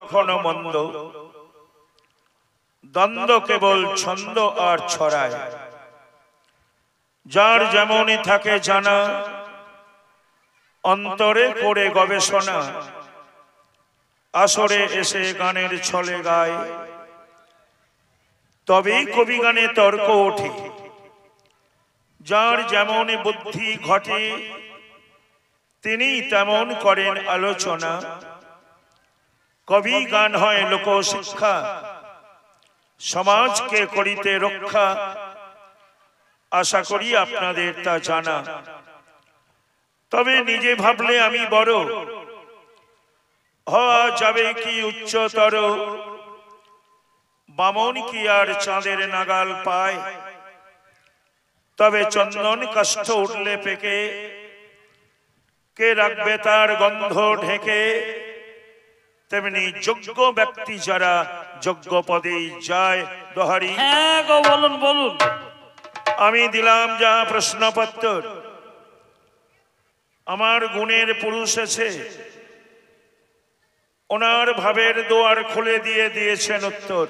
কখনো মন্দ, দ্বন্দ্ব কেবল ছন্দ আর ছড়ায়। যার যেমনই থাকে জানা, অন্তরে করে গবেষণা, আসরে এসে গানের ছলে গায়। তবেই কবি গানে তর্ক ওঠে, যার যেমন বুদ্ধি ঘটে তিনি তেমন করেন আলোচনা। কবি গান হয় লোকশিক্ষা, সমাজকে করিতে রক্ষা। আশা করি আপনাদের তা জানা। তবে নিজে ভাবলে আমি বড়, হওয়া যাবে কি উচ্চতর। বামন কি আর চাঁদের নাগাল পায়, তবে চন্দন কাষ্ঠ উঠলে পেকে কে রাখবে তার গন্ধ ঢেকে। তেমনি যোগ্য ব্যক্তি যারা যোগ্য পদেই যায়। দোহারি হ্যাঁ গো, বলুন বলুন। আমি দিলাম যা প্রশ্নপত্র, আমার গুণের পুরুষ এসে ওনার ভাবের দোয়ার খুলে দিয়ে দিয়েছেন উত্তর।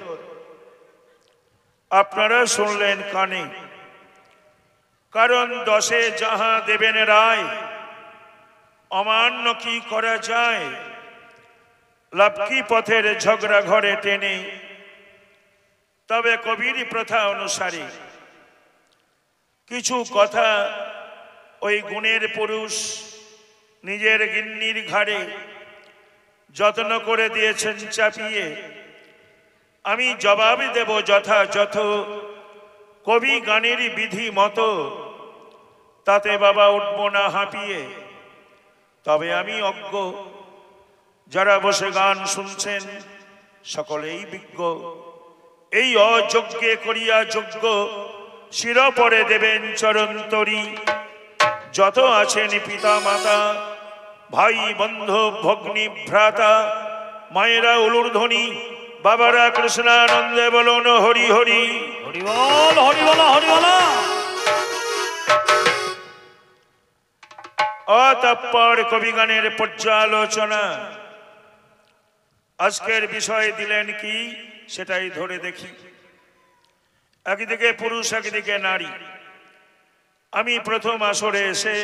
আপনারা শুনলেন কানে, কারণ দশে যাহা দেবেন রায়, অমান্য কি করা যায়। লাভ কি পথের ঝগড়া ঘরে টেনে। তবে কবির প্রথা অনুসারে কিছু কথা ওই গুণের পুরুষ নিজের গিন্নির ঘাড়ে যত্ন করে দিয়েছেন চাপিয়ে। আমি জবাব দেব যথাযথ, কবি গানের বিধি মতো, তাতে বাবা উঠব না হাঁপিয়ে। তবে আমি অজ্ঞ, যারা বসে গান শুনছেন সকলেই বিজ্ঞ। এই অযোগ্যে করিয়া যোগ্য, শিরোপরে দেবেন চরণতরী। যত আছেন পিতা মাতা, ভাই বন্ধু ভগ্নী ভ্রাতা, মায়েরা উলুধ্বনি, বাবারা কৃষ্ণানন্দে বলুন হরি হরি। হরি বল, হরি বল, হরি বল। অতঃপর কবিগানের পর্যালোচনা। আজকের বিষয় দিলেন কি সেটাই ধরে দেখি। একদিকে পুরুষ, একদিকে নারী। আমি প্রথম আসরে এসে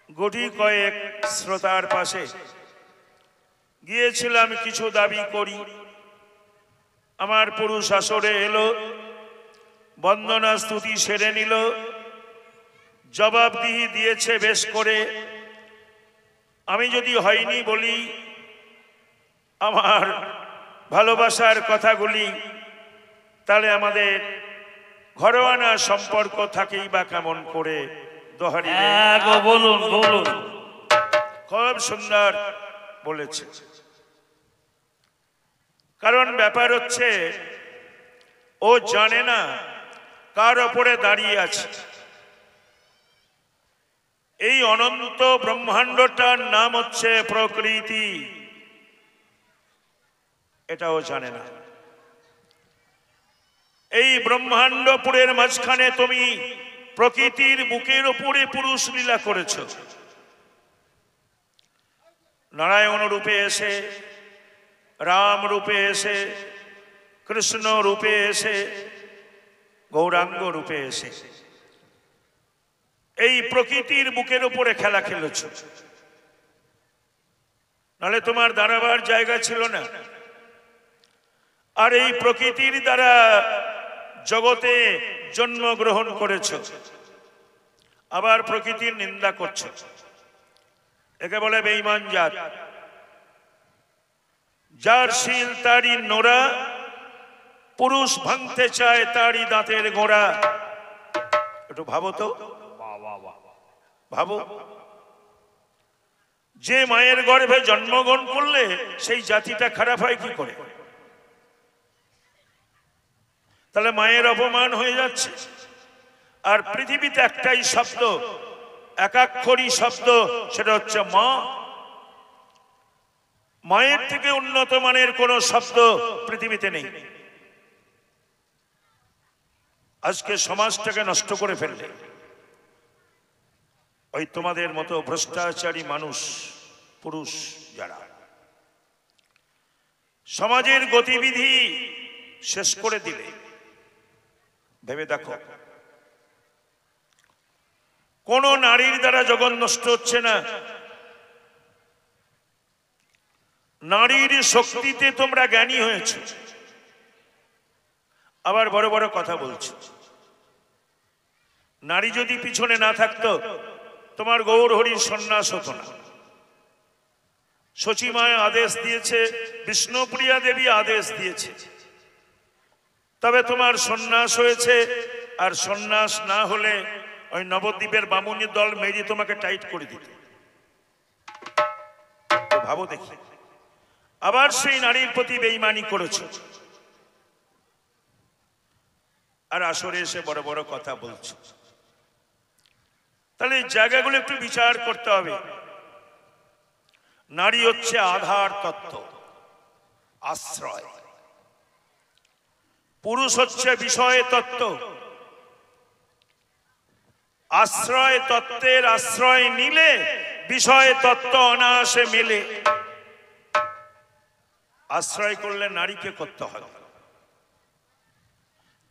গুটি কয়েক শ্রোতার পাশে গিয়েছিলাম কিছু দাবি করি। আমার পুরুষ আসরে এলো, বন্দনা স্তুতি সেরে নিল, জবাবদিহি দিয়েছে বেশ করে। আমি যদি হয়নি বলি আমার ভালোবাসার কথাগুলি, তাহলে আমাদের ঘরোয়ানা সম্পর্ক থাকেই বা কেমন করে। দোহারি বলুন বলুন। খুব সুন্দর বলেছে। কারণ ব্যাপার হচ্ছে ও জানে না কার ওপরে দাঁড়িয়ে আছে। এই অনন্ত ব্রহ্মাণ্ডটার নাম হচ্ছে প্রকৃতি, এটাও জানে না। এই ব্রহ্মাণ্ডপুরের মাঝখানে তুমি প্রকৃতির বুকের উপরে পুরুষ লীলা করেছ। নারায়ণ রূপে এসে, রাম রূপে এসে, কৃষ্ণ রূপে এসে, গৌরাঙ্গ রূপে এসে এই প্রকৃতির বুকের উপরে খেলা খেলেছ। নাহলে তোমার দাঁড়াবার জায়গা ছিল না। আর এই প্রকৃতির দ্বারা জগতে জন্মগ্রহণ করেছ, আবার প্রকৃতির নিন্দা করছ। একে বলে বেঈমান জাত। যার শিল তারই নোরা, পুরুষ ভাঙতে চায় তারই দাঁতের গোড়া। একটু ভাবো তো, ভাবো। যে মায়ের গর্ভে জন্মগ্রহণ করলে সেই জাতিটা খারাপ হয় কি করে? তাহলে মায়ের অপমান হয়ে যাচ্ছে। আর পৃথিবীতে একটাই শব্দ, একাক্ষরী শব্দ, সেটা হচ্ছে মা। মায়ের থেকে উন্নত মানের কোন শব্দ পৃথিবীতে নেই। আজকে সমাজটাকে নষ্ট করে ফেললে ওই তোমাদের মতো ভ্রষ্টাচারী মানুষ, পুরুষ যারা। সমাজের গতিবিধি শেষ করে দিলে। ভেবে দেখো, কোন নারীর দ্বারা জগৎ নষ্ট হচ্ছে না। নারীর শক্তিতে তোমরা জ্ঞানী হয়েছ, আবার বড় বড় কথা বলছো। নারী যদি পিছনে না থাকতো, তোমার গৌর হরির সন্ন্যাস হতো না। সচিমায় আদেশ দিয়েছে, বিষ্ণুপ্রিয়া দেবী আদেশ দিয়েছে, তবে তোমার সন্ন্যাস হয়েছে। আর সন্ন্যাস না হলে ওই নবদ্বীপের বামুনি দল মেরে তোমাকে টাইট করে দিত। ভাবো দেখি, আবার সেই নারীর প্রতি বেঈমানি করেছ, আর আসরে এসে বড় বড় কথা বলছো। তাহলে এই জায়গাগুলো একটু বিচার করতে হবে। নারী হচ্ছে আধার তত্ত্ব, আশ্রয়। পুরুষ হচ্ছে বিষয় তত্ত্ব। আশ্রয় তত্ত্বের আশ্রয় নিলে বিষয় তত্ত্ব অনায়াসে মেলে। আশ্রয় করলে নারীকে করতে হবে,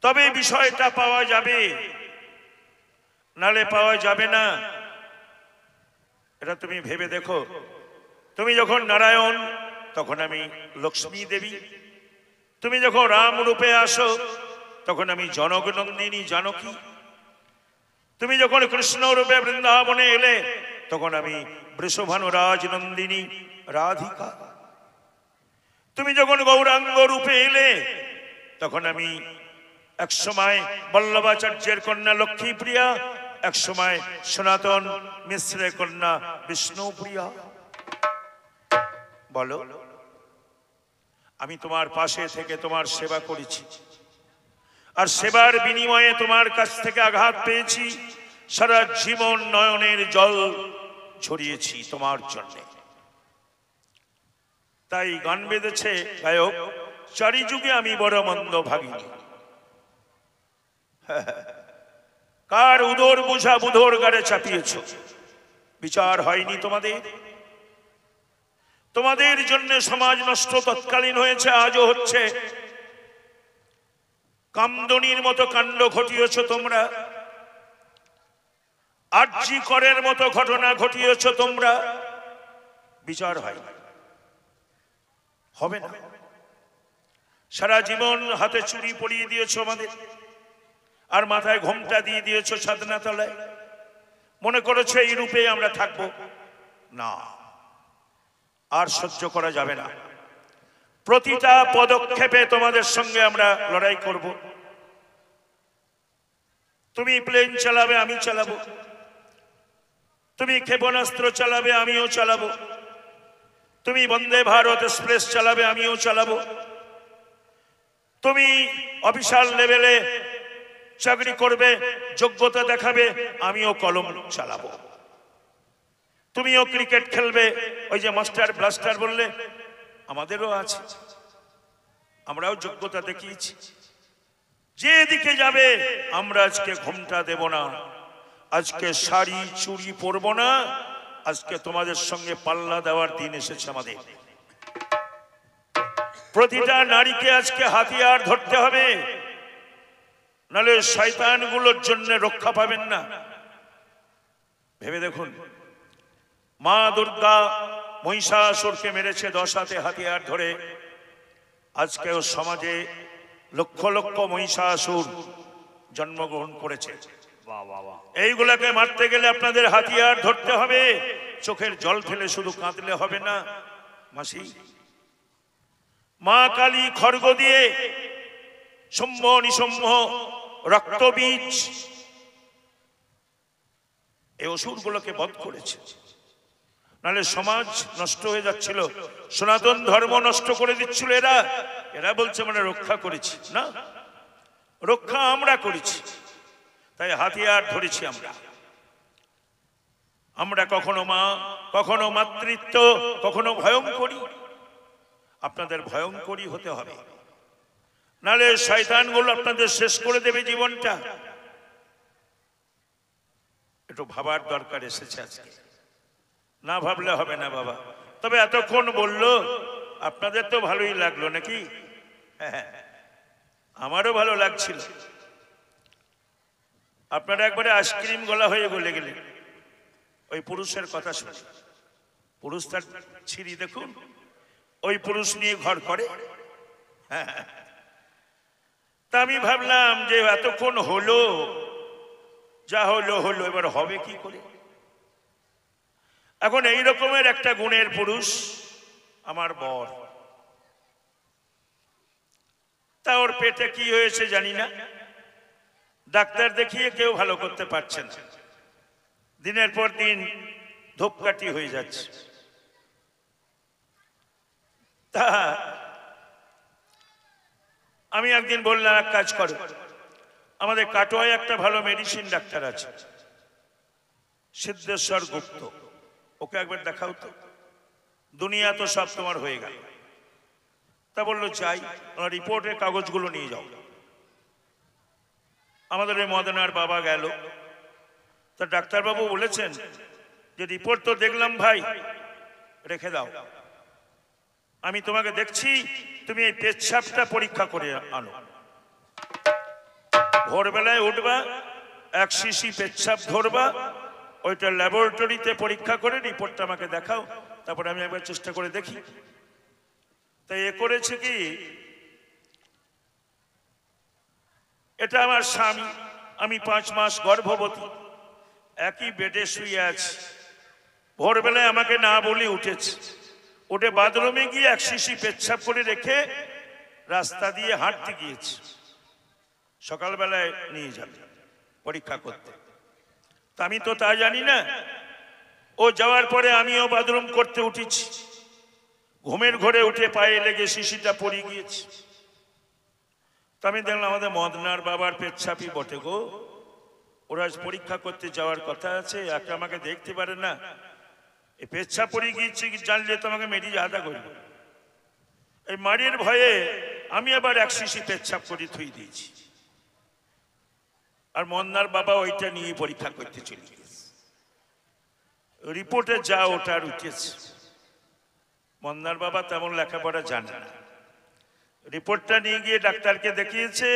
তবে বিষয়টা পাওয়া যাবে, নালে পাওয়া যাবে না। এটা তুমি ভেবে দেখো। তুমি যখন নারায়ণ, তখন আমি লক্ষ্মী দেবী। তুমি যখন রাম রূপে আসো, তখন আমি জনকনন্দিনী জানকী। তুমি যখন কৃষ্ণ রূপে বৃন্দাবনে এলে, তখন আমি বৃষভানু রাজনন্দিনী রাধিকা। তুমি যখন গৌরাঙ্গ রূপে এলে, তখন আমি একসময় বল্লভাচার্যের কন্যা লক্ষ্মীপ্রিয়া, একসময় সনাতন মিশ্রের কন্যা বিষ্ণুপ্রিয়া। বলো, আমি তোমার পাশে থেকে তোমার সেবা করেছি, আর সেবার বিনিময়ে তোমার কাছ থেকে আঘাত পেয়েছি। সারা জীবন নয়নের জল ছড়িয়েছি তোমার জন্য। তাই গান বেঁধেছে গায়ক, চারিযুগে আমি বড় মন্দ ভাগিনী। কার উদর বোঝা বুধর গাড়ে চাপিয়েছ, বিচার হয়নি তোমাদের। তোমাদের জন্য সমাজ নষ্ট তৎকালীন হয়েছে, আজও হচ্ছে। কামদনির মতো কাণ্ড ঘটিয়েছ তোমরা, আরজি করের মতো ঘটনা ঘটিয়েছ তোমরা। বিচার হয় হবে না। সারা জীবন হাতে চুরি পরিয়ে দিয়েছ আমাদের, আর মাথায় ঘোমটা দিয়ে দিয়েছ সাধনা তলায়। মনে করেছো এই রূপে আমরা থাকবো না, আর সহ্য করা যাবে না। প্রতিটা পদক্ষেপে তোমাদের সঙ্গে আমরা লড়াই করব। তুমি প্লেন চালাবে, আমি চালাবো। তুমি ক্ষেপণাস্ত্র চালাবে, আমিও চালাবো। তুমি বন্দে ভারত এক্সপ্রেস চালাবে, আমিও চালাবো। তুমি অফিসার লেভেলে চাকরি করবে, যোগ্যতা দেখাবে, আমিও কলম চালাবো। তুমিও ক্রিকেট খেলবে, ওই যে মাস্টার ব্লাস্টার বললে, আমাদেরও আছে, আমরাও যোগ্যতা দেখিয়েছি। যেদিকে যাবে আমরা আজকে ঘোমটা দেব না, আজকে শাড়ি চুড়ি পরবো না। আজকে তোমাদের সঙ্গে পাল্লা দেওয়ার দিন এসেছে আমাদের। প্রতিটা নারীকে আজকে হাতিয়ার ধরতে হবে, নাহলে শয়তানগুলোর জন্য রক্ষা পাবেন না। ভেবে দেখুন, মা দুর্গা মহিষাসুরকে মেরেছে 10 হাতে হাতিয়ার ধরে। আজকেও সমাজে লক্ষ লক্ষ মহিষাসুর জন্মগ্রহণ করেছে। এইগুলাকে মারতে গেলে আপনাদের হাতিয়ার ধরতে হবে। চোখের জল ফেলে শুধু কাঁদলে হবে না মাসি। মা কালী খড়গ দিয়ে সম্ভ নিসম্ভ রক্তবীজ এই অসুরগুলোকে বধ করেছে, নাহলে সমাজ নষ্ট হয়ে যাচ্ছিল, সনাতন ধর্ম নষ্ট করে দিচ্ছিল এরা। এরা বলছে মানে রক্ষা করেছি, না, রক্ষা আমরা করেছি। তাই হাতিয়ার ধরেছি আমরা। আমরা কখনো মা, কখনো মাতৃত্ব, কখনো ভয়ঙ্করী। আপনাদের ভয়ঙ্করী হতে হবে, নাহলে শয়তানগুলো আপনাদের শেষ করে দেবে জীবনটা। একটু ভাবার দরকার এসেছে আজকে, না ভাবলে হবে না বাবা। তবে এতক্ষণ বললো আপনাদের তো ভালোই লাগলো নাকি? হ্যাঁ, আমারও ভালো লাগছিল। আপনারা একবারে আইসক্রিম গলা হয়ে গলে গেলেন ওই পুরুষের কথা শুনে। পুরুষ তার ছিঁড়ি দেখুন, ওই পুরুষ নিয়ে ঘর করে। তা আমি ভাবলাম যে এতক্ষণ হলো, যা হলো হলো, এবার হবে কি করে। এখন এই রকমের একটা গুণের পুরুষ আমার বর। তা ওর পেটে কি হয়েছে জানি না, ডাক্তার দেখিয়ে কেউ ভালো করতে পারছে না। দিনের পর দিন ধূপকাঠি হয়ে যাচ্ছে। তা আমি একদিন বললাম, এক কাজ করো, আমাদের কাটোয়ায় একটা ভালো মেডিসিন ডাক্তার আছে, সিদ্ধেশ্বর গুপ্ত, ওকে একবার দেখাও তো, দুনিয়া তো সব তোমার হয়ে গেল। তা বললো যাই, রিপোর্টের কাগজগুলো নিয়ে যাও। আমাদের এই মদনার বাবা গেল। তা ডাক্তারবাবু বলেছেন যে রিপোর্ট তো দেখলাম ভাই, রেখে দাও, আমি তোমাকে দেখছি, তুমি এই পেচ্ছাপটা পরীক্ষা করে আনো। ভোরবেলায় উঠবা, 1 শিশি পেচ্ছাপ ধরবা, ওইটা ল্যাবরেটরিতে পরীক্ষা করে রিপোর্টটা আমাকে দেখাও, তারপরে আমি একবার চেষ্টা করে দেখি। তাই এ করেছে কি, এটা আমার স্বামী, আমি 5 মাস গর্ভবতী, একই বেডে শুয়ে আছি। ভোরবেলায় আমাকে না বলে উঠেছে, উঠে বাথরুমে গিয়ে 1 শিশি পেচ্ছাপ করে রেখে রাস্তা দিয়ে হাঁটতে গিয়েছে। সকালবেলায় নিয়ে যাবে পরীক্ষা করতে। তা আমি তো তা জানি না। ও যাওয়ার পরে আমিও বাথরুম করতে উঠেছি, ঘুমের ঘরে উঠে পায়ে লেগে শিশিটা পড়ে গিয়েছে। তা আমি দেখলাম আমাদের মদনার বাবার পেচ্ছাপই বটে গো, ওরা পরীক্ষা করতে যাওয়ার কথা আছে, একে আমাকে দেখতে পারে না, এই পেচ্ছাপ পড়ে গিয়েছে জানলে তো আমাকে মেরিয়ে আদা করবে। এই মারির ভয়ে আমি আবার 1 শিশি পেচ্ছাপ করে থুই দিয়েছি। আর মন্নার বাবা ওইটা নিয়ে পরীক্ষা করতে চলে গেছে। রিপোর্টে যা ওটার উঠেছে, মন্নার বাবা তেমন লেখাপড়া জানে না। রিপোর্টটা নিয়ে গিয়ে ডাক্তারকে দেখিয়েছে,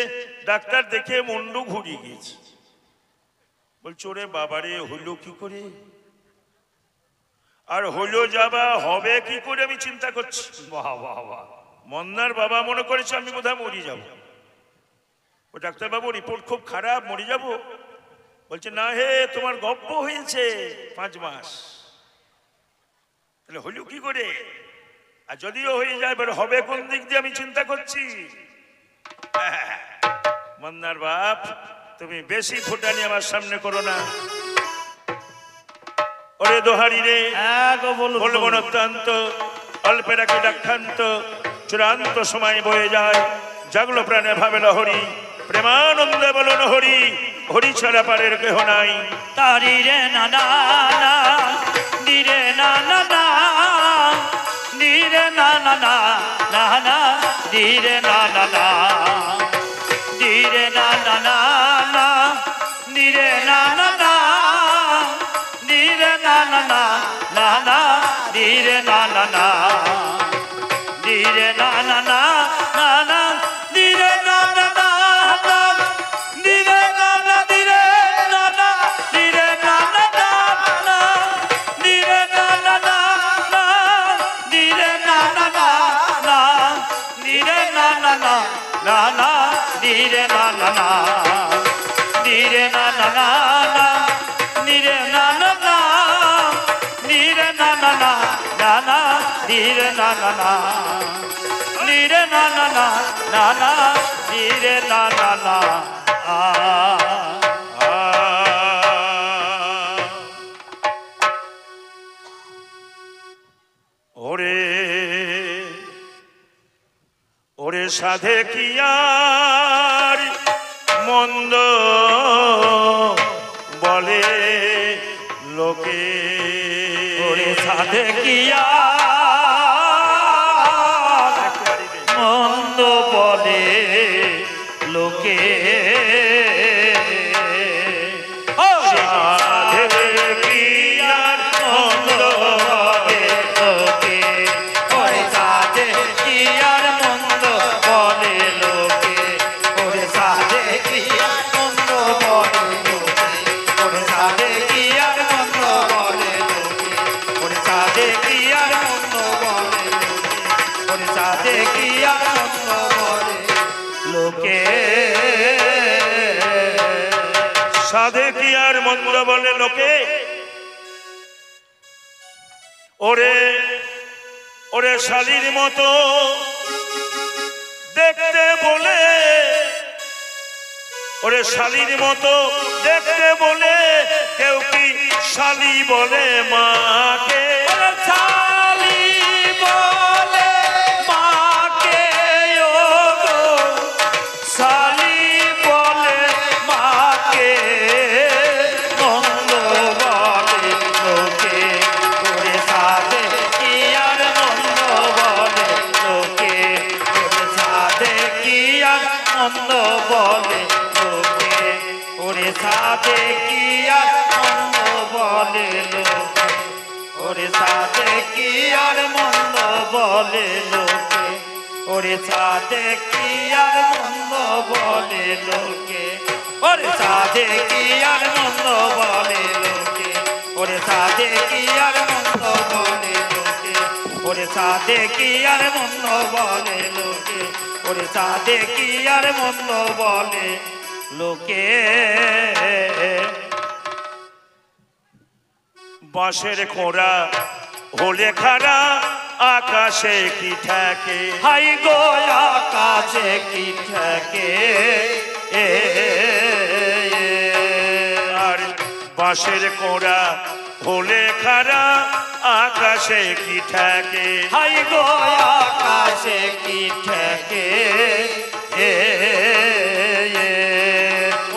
ডাক্তার দেখে মুন্ডু ঘুরিয়ে গিয়েছে। বলছে ওরে বাবারে, হইল কি করে, আর হইল যাবা হবে কি করে, আমি চিন্তা করছি। বাহ বাহ বাহ। মন্নার বাবা মনে করেছে আমি বোধহয় মরে যাব। ও ডাক্তারবাবু রিপোর্ট খুব খারাপ, মরে যাব। বলছে না হে, তোমার গর্ভ হয়েছে 5 মাস। তাহলে হইল কি করে, আর যদিও হয়ে যায় এবার হবে কোন দিক দিয়ে আমি চিন্তা করছি। মন্নার বাপ, তুমি বেশি ফুটানি আমার সামনে করো না। ওরে দোহারি রে, বলবো অত্যন্ত, অল্পের একে ডাক্ষান্ত, চূড়ান্ত সময় বয়ে যায়, জাগলো প্রাণে ভাবে হরি, প্রেমানন্দে বলুন হরি, হরি ছাড়া পারের কেহ নাই। তারি রে না না না, দিরে না না না, দিরে না না না, না না, দিরে না না না, দিরে না না না না, দিরে না না না, দিরে না না না, না না, দিরে না না না, দিরে না না না, না না, দিরে না না না, দিরে না না, দিরে না না, দিরে না না না, দিরে না না না, দিরে না না না, দিরে না না না, না না, দিরে না না না, দিরে না না না, দিরে না না না, দিরে না না না, না না, দিরে না না না, দিরে না না না, না না, দিরে না না না, ওরে ওরে সাধে কি আর মন্দ বলে লোকে, ওরে সাধে কি আর মন্দ বলে লোকে, সাধে কি আর মন্দ লোকে, ওরে সাধে ওরে সাধে কি আর মন্দ বলে লোকে সাধে কি আর মন্দ বলে লোকে ওরে ওরে শালীর মতো দেখতে বলে ওরে শালীর মতো দেখতে বলে কেউ কি শালী বলে মাকে ওরে শালী বলে মাকে ও গো শালী বলে মাকে মন্দ বলে লোকে ওরে সাধে কি আর মন্দ বলে লোকে ওরে সাধে কি আর মন্দ বলে লোকে ওরে সাধে কি আর মন্দ বলে লোকে ওরে সাধে কি আর মন্দ বলে লোকে ওরে সাধে কি আর মন্দ বলে লোকে ওরে সাধে কি আর মন্দ বলে লোকে ওরে সাধে কি আর মন্দ বলে লোকে ওরে সাধে কি আর মন্দ বলে লোকে ওরে সাধে কি আর মন্দ বলে লোকে বাঁশের খোঁড়া হলে খাড়া আকাশে কি ঠেকে হাই গো আকাশে কি ঠেকে আর বাঁশের কোড়া হলে খাড়া আকাশে কি ঠেকে হাই গো আকাশে কি ঠেকে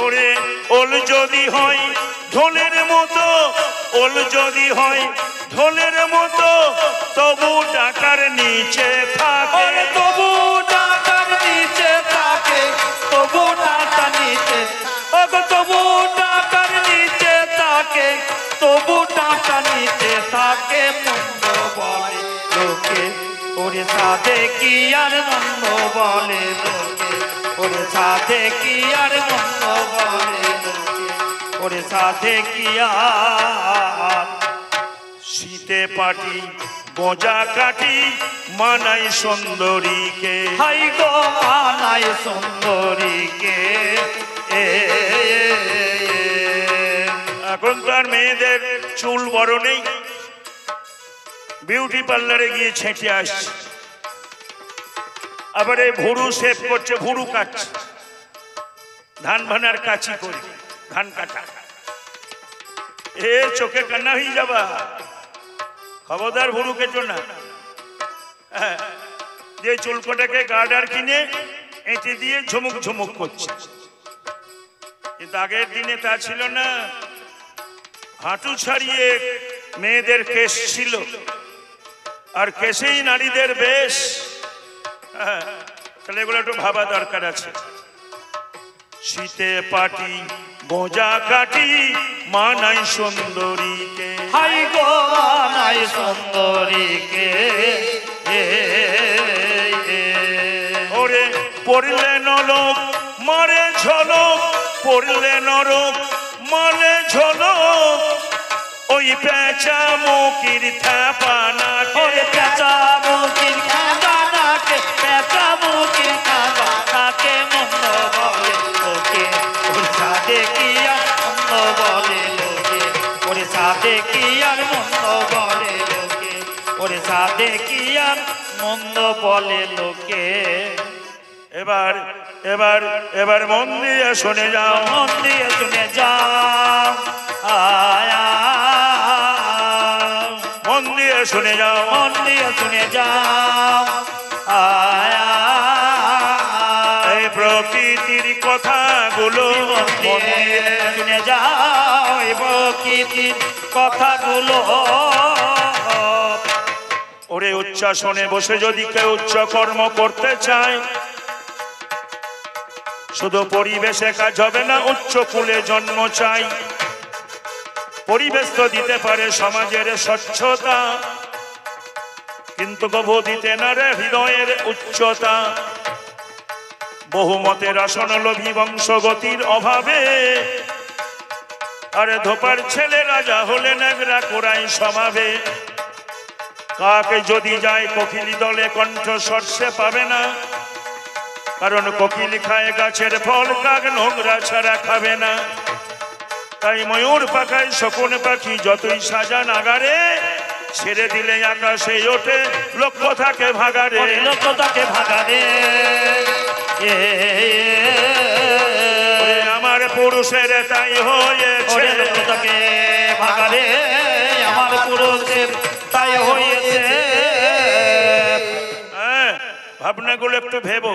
ওরে ওল যদি হয় ঢোলের মতো ওল যদি হয় ঢোলের মতো তবু ডাকার নিচে থাকে ওরে তবু ডাকার নিচে থাকে তবু ডাকা নিচে ওগো তবু ডাকার নিচে থাকে তবু ডাকা নিচে থাকে মন্দ বলে লোকে ওরে সাধে কি আর মন্দ বলে লোকে ওরে সাধে কি আর মন্দ বলে লোকে ওরে সাধে কি আর শীতে পাটি গোজা কাটি মানাই সুন্দরীকে হাই গো মানাই সুন্দরীকে এখন তার মেয়েদের চুল বড় নেই বিউটি পার্লারে গিয়ে ছেঁটে আসছে আবার এই ভুরু শেভ করছে ভুরু কাটছে ধান ভানার কাচি করে ধান কাটা এ চোখে কান্না হয়ে যাবা খবরদার ভুরু কেটো না যে চুলকোটাকে গার্ডার কিনে এঁটে দিয়ে ঝুমুক ঝুমুক করছে কিন্তু আগের দিনে তা ছিল না হাঁটু ছাড়িয়ে মেয়েদের কেশ ছিল আর কেশেই নারীদের বেশ তাহলে এগুলো একটু ভাবা দরকার আছে শীতে পাটি গোজা কাটি মানাই সুন্দরীকে হাই গো মানাই সুন্দরীকে ওরে পড়লে নরক মারে ঝলক পড়লে নরক মারে ঝলক ওই পেঁচা মুখির থাপানা ওরে পেঁচা মুখির খাঁদানাকে পেঁচা মুখির খাঁদানাকে মন্দ বলে লোকে ওরে সাধে কি আর মন্দ বলে লোকে ওরে সাধে কি আর মন্দ বলে লোকে ওরে সাধে কি আর মন্দ বলে লোকে এবার এবার এবার মন দিয়ে শুনে যাও মন দিয়ে শুনে যাও আয়া মন দিয়ে শুনে যাও মন দিয়ে শুনে যাও আয়া এই প্রকৃতির কথাগুলো মন দিয়ে শুনে যাও এই প্রকৃতির কথাগুলো ওরে উচ্চাসনে বসে যদি কেউ উচ্চ কর্ম করতে চায় শুধু পরিবেশে কাজ হবে না উচ্চ কুলে জন্ম চাই পরিবেশ তো দিতে পারে সমাজের স্বচ্ছতা কিন্তু কবু দিতে না রে হৃদয়ের উচ্চতা বহুমতের আসন লোভী বংশগতির অভাবে আরে ধোপার ছেলে রাজা হলে নেগরা কোরাই সমাবে কাকে যদি যায় কোকিলি দলে কণ্ঠ সর্ষে পাবে না, কারণ কোকিল খায় গাছের ফল, কাক নোংরা ছাড়া খাবে না। তাই ময়ূর পাখায় শকুন পাখি যতই সাজান আগারে, ছেড়ে দিলে আকাশে ওঠে লক্ষ্য থাকে ভাগারে। লক্ষ্য থাকে ভাগারে। আমার পুরুষের তাই হয়েছে, লক্ষ্য থাকে ভাগারে, আমার পুরুষের তাই হয়েছে। ভাবনাগুলো একটু ভেবো।